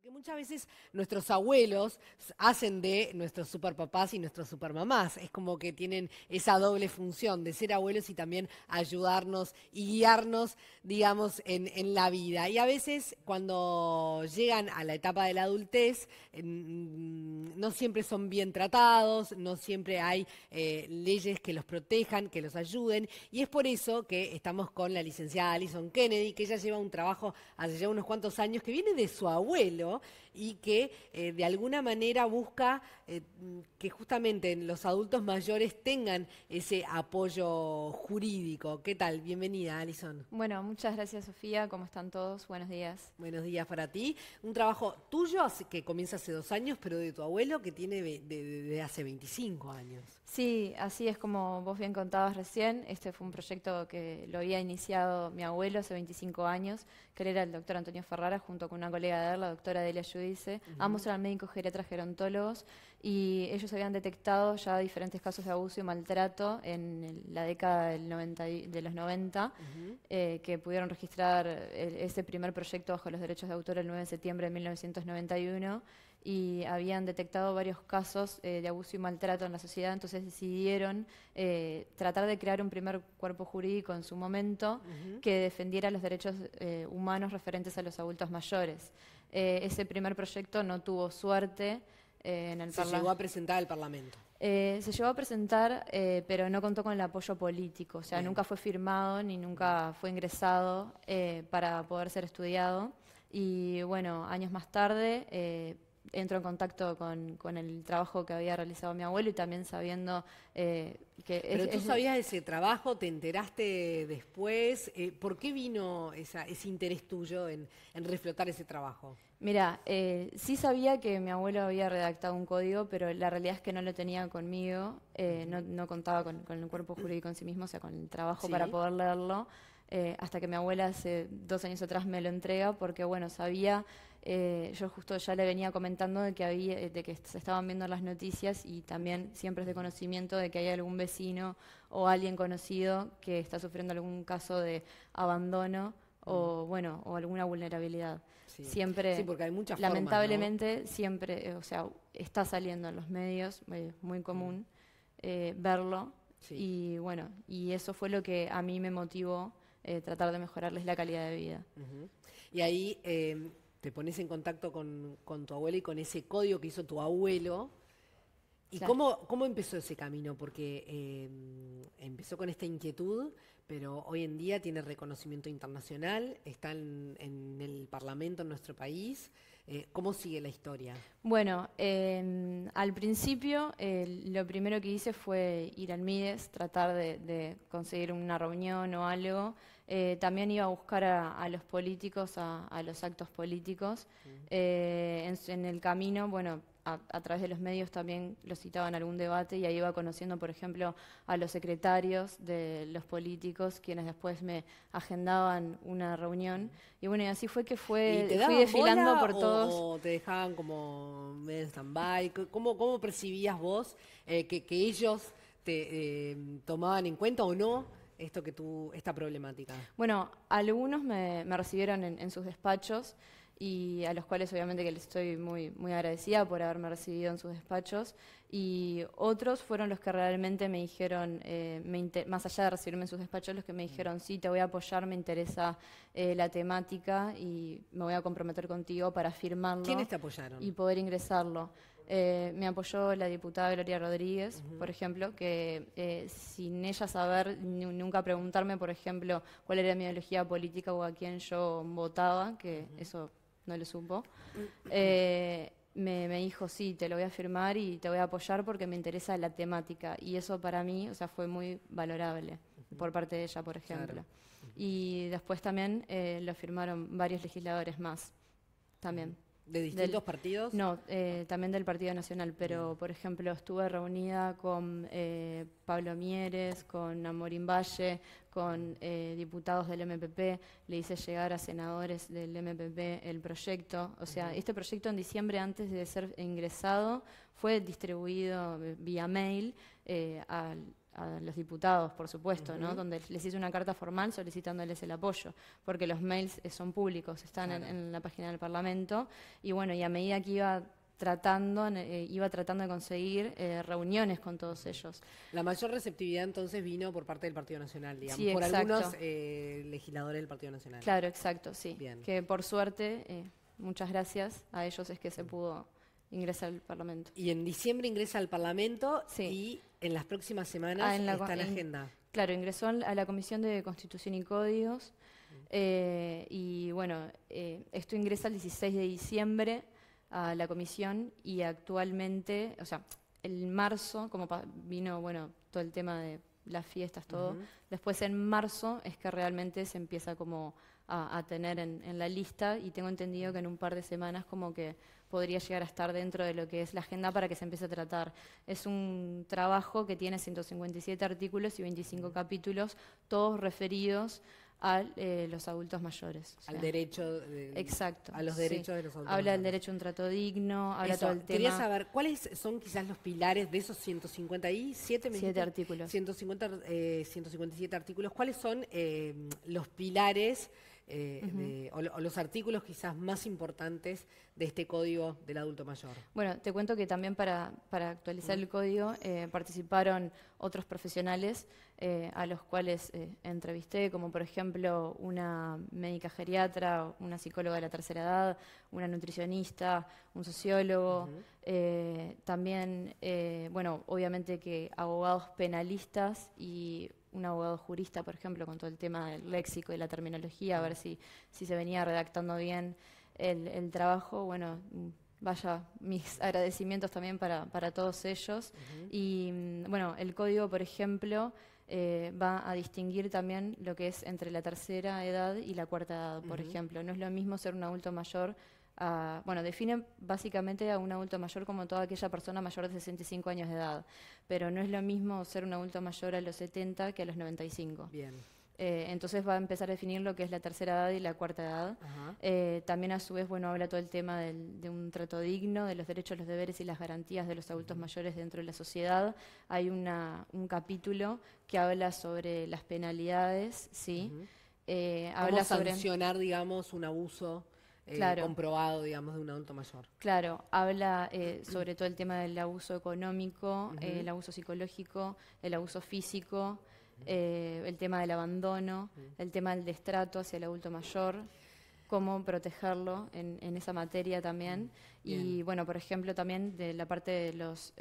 Porque muchas veces nuestros abuelos hacen de nuestros superpapás y nuestros supermamás. Es como que tienen esa doble función de ser abuelos y también ayudarnos y guiarnos, digamos, en la vida. Y a veces cuando llegan a la etapa de la adultez, no siempre son bien tratados, no siempre hay leyes que los protejan, que los ayuden. Y es por eso que estamos con la licenciada Alison Kennedy, que ella lleva un trabajo hace ya unos cuantos años que viene de su abuelo y que de alguna manera busca que justamente los adultos mayores tengan ese apoyo jurídico. ¿Qué tal? Bienvenida, Alison. Bueno, muchas gracias Sofía, ¿cómo están todos? Buenos días. Buenos días para ti. Un trabajo tuyo que comienza hace 2 años, pero de tu abuelo que tiene de hace 25 años. Sí, así es como vos bien contabas recién, este fue un proyecto que lo había iniciado mi abuelo hace 25 años, que él era el doctor Antonio Ferrara, junto con una colega de él, la doctora Delia Giudice. Ambos eran médicos geriatras gerontólogos y ellos habían detectado ya diferentes casos de abuso y maltrato en la década de los 90, que pudieron registrar ese primer proyecto bajo los derechos de autor el 9 de septiembre de 1991 y habían detectado varios casos de abuso y maltrato en la sociedad, entonces decidieron tratar de crear un primer cuerpo jurídico en su momento que defendiera los derechos humanos referentes a los adultos mayores. Ese primer proyecto no tuvo suerte en el Se llegó a presentar al Parlamento. se llegó a presentar, pero no contó con el apoyo político, o sea, Bien. nunca fue firmado ni nunca fue ingresado para poder ser estudiado. Y bueno, años más tarde entro en contacto con el trabajo que había realizado mi abuelo y también sabiendo que Pero tú sabías de ese trabajo, te enteraste después. ¿Por qué vino ese interés tuyo en reflotar ese trabajo? Mira, sí sabía que mi abuelo había redactado un código, pero la realidad es que no lo tenía conmigo, no contaba con el cuerpo jurídico en sí mismo, o sea, con el trabajo para Sí. poder leerlo, hasta que mi abuela hace 2 años atrás me lo entrega, porque bueno, sabía, yo justo ya le venía comentando de que se estaban viendo las noticias y también siempre es de conocimiento de que hay algún vecino o alguien conocido que está sufriendo algún caso de abandono o bueno, o alguna vulnerabilidad. Sí. Sí, Siempre, porque hay muchas formas, ¿no? lamentablemente, siempre, o sea, está saliendo en los medios, muy común verlo. Sí. Y bueno, y eso fue lo que a mí me motivó tratar de mejorarles la calidad de vida. Ujú. Y ahí te pones en contacto con tu abuelo y con ese código que hizo tu abuelo. ¿Y Claro. cómo empezó ese camino? Porque empezó con esta inquietud, pero hoy en día tiene reconocimiento internacional, está en el Parlamento en nuestro país. ¿Cómo sigue la historia? Bueno, al principio lo primero que hice fue ir al Mides, tratar de conseguir una reunión o algo. También iba a buscar a los políticos, a los actos políticos. En el camino, bueno, a través de los medios también los citaban a algún debate y ahí iba conociendo, por ejemplo, a los secretarios de los políticos, quienes después me agendaban una reunión. Y bueno, y así fue que ¿Y te fui daban desfilando bola por todos. o te dejaban como medio en stand-by? ¿Cómo percibías vos que ellos te tomaban en cuenta o no esta problemática? Bueno, algunos me recibieron en sus despachos y a los cuales obviamente que les estoy muy agradecida por haberme recibido en sus despachos. Y otros fueron los que realmente me dijeron, más allá de recibirme en sus despachos, los que me dijeron, sí, te voy a apoyar, me interesa la temática y me voy a comprometer contigo para firmarlo ¿Quiénes te apoyaron? y poder ingresarlo. Me apoyó la diputada Gloria Rodríguez, por ejemplo, que sin ella saber, nunca preguntarme, por ejemplo, cuál era mi ideología política o a quién yo votaba, que eso no lo supo, me dijo, sí, te lo voy a firmar y te voy a apoyar porque me interesa la temática. Y eso para mí, o sea, fue muy valorable por parte de ella, por ejemplo. Claro. Y después también lo firmaron varios legisladores más, también. ¿De distintos partidos? No, también del Partido Nacional, pero por ejemplo estuve reunida con Pablo Mieres, con Amorín Valle, con diputados del MPP, le hice llegar a senadores del MPP el proyecto. O sea, este proyecto en diciembre, antes de ser ingresado, fue distribuido vía mail a los diputados, por supuesto, ¿no? Donde les hice una carta formal solicitándoles el apoyo, porque los mails son públicos, están en la página del Parlamento, y bueno, y a medida que iba tratando de conseguir reuniones con todos ellos. La mayor receptividad entonces vino por parte del Partido Nacional, digamos, Sí, por exacto. algunos legisladores del Partido Nacional. Claro, exacto, sí. Bien. Que por suerte, muchas gracias a ellos es que se pudo ingresar al Parlamento. Y en diciembre ingresa al Parlamento Sí. y en las próximas semanas está en agenda. Claro, ingresó a la Comisión de Constitución y Códigos y bueno, esto ingresa el 16 de diciembre a la comisión y actualmente, o sea, el marzo, como vino, bueno, todo el tema de las fiestas, todo, después en marzo es que realmente se empieza como a tener en la lista y tengo entendido que en un par de semanas como que podría llegar a estar dentro de lo que es la agenda para que se empiece a tratar. Es un trabajo que tiene 157 artículos y 25 capítulos, todos referidos a los adultos mayores. O sea, Al derecho exacto, a los derechos de los adultos habla del mayores. derecho a un trato digno, habla Eso, todo el tema. quería saber, ¿cuáles son quizás los pilares de esos 157 me 7 dijiste? artículos. 157 artículos. ¿Cuáles son los pilares o los artículos quizás más importantes de este Código del Adulto Mayor? Bueno, te cuento que también para actualizar el código participaron otros profesionales a los cuales entrevisté, como por ejemplo una médica geriatra, una psicóloga de la tercera edad, una nutricionista, un sociólogo, también, bueno, obviamente que abogados penalistas y un abogado jurista, por ejemplo, con todo el tema del léxico y la terminología, a ver si se venía redactando bien el trabajo. Bueno, vaya, mis agradecimientos también para todos ellos. Y bueno, el código, por ejemplo, va a distinguir también lo que es entre la tercera edad y la cuarta edad, por ejemplo. No es lo mismo ser un adulto mayor. Bueno, define básicamente a un adulto mayor como toda aquella persona mayor de 65 años de edad, pero no es lo mismo ser un adulto mayor a los 70 que a los 95. Bien. Entonces va a empezar a definir lo que es la tercera edad y la cuarta edad. También a su vez, bueno, habla todo el tema de un trato digno, de los derechos, los deberes y las garantías de los adultos mayores dentro de la sociedad. Hay un capítulo que habla sobre las penalidades, ¿sí? ¿Cómo sancionar, digamos, un abuso comprobado, digamos, de un adulto mayor? Claro, habla sobre todo el tema del abuso económico, el abuso psicológico, el abuso físico, el tema del abandono, el tema del destrato hacia el adulto mayor, cómo protegerlo en esa materia también. Y bueno, por ejemplo, también de la parte de los,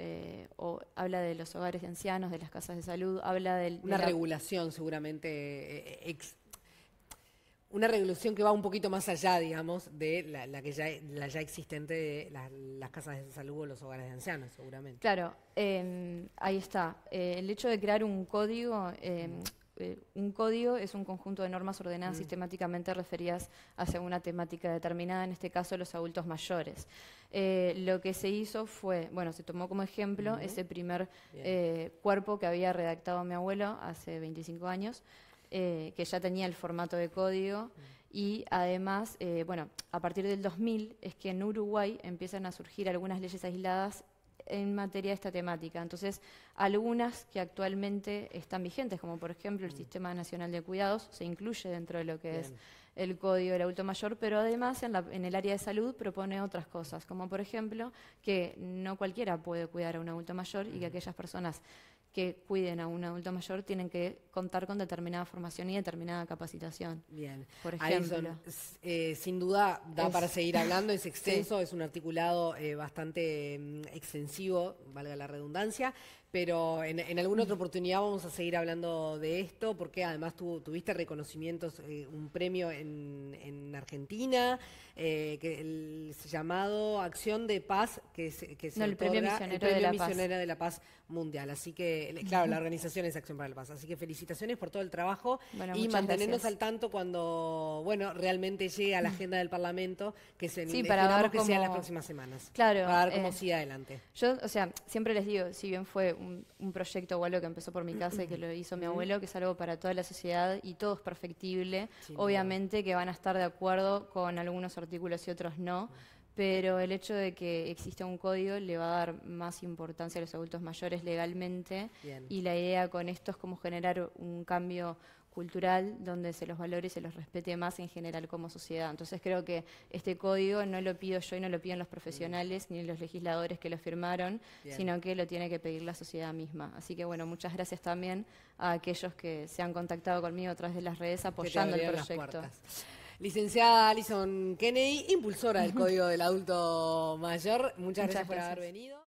habla de los hogares de ancianos, de las casas de salud, habla de una regulación seguramente una regulación que va un poquito más allá, digamos, de la ya existente de las casas de salud o los hogares de ancianos, seguramente. Claro, ahí está. El hecho de crear un código es un conjunto de normas ordenadas sistemáticamente referidas hacia una temática determinada, en este caso los adultos mayores. Lo que se hizo fue, bueno, se tomó como ejemplo ese primer cuerpo que había redactado mi abuelo hace 25 años, que ya tenía el formato de código y además, bueno, a partir del 2000 es que en Uruguay empiezan a surgir algunas leyes aisladas en materia de esta temática. Entonces, algunas que actualmente están vigentes, como por ejemplo el Sistema Nacional de Cuidados, se incluye dentro de lo que es el Código del Adulto Mayor, pero además en el área de salud propone otras cosas, como por ejemplo que no cualquiera puede cuidar a un adulto mayor y que aquellas personas que cuiden a un adulto mayor tienen que contar con determinada formación y determinada capacitación. Bien. Por ejemplo. Sin duda da para seguir hablando, es extenso, es un articulado bastante extensivo, valga la redundancia, pero en alguna otra oportunidad vamos a seguir hablando de esto, porque además tuviste reconocimientos, un premio en Argentina, el llamado Acción de Paz, que se el Premio Misionero de la Paz Mundial. Así que, claro, la organización es Acción para la Paz. Así que felicitaciones por todo el trabajo y mantenernos al tanto cuando, bueno, realmente llegue a la agenda del Parlamento, que para ver que sea en las próximas semanas. Claro. Para ver cómo sigue adelante. Yo, o sea, siempre les digo, si bien fue un proyecto o algo que empezó por mi casa y que lo hizo mi abuelo, que es algo para toda la sociedad y todo es perfectible, obviamente que van a estar de acuerdo con algunos artículos y otros no, pero el hecho de que exista un código le va a dar más importancia a los adultos mayores legalmente. Bien. Y la idea con esto es como generar un cambio cultural donde se los valore y se los respete más en general como sociedad. Entonces creo que este código no lo pido yo y no lo piden los profesionales ni los legisladores que lo firmaron, Bien. sino que lo tiene que pedir la sociedad misma. Así que bueno, muchas gracias también a aquellos que se han contactado conmigo a través de las redes apoyando el proyecto. Licenciada Alison Kennedy, impulsora del Código del Adulto Mayor, muchas gracias por haber venido.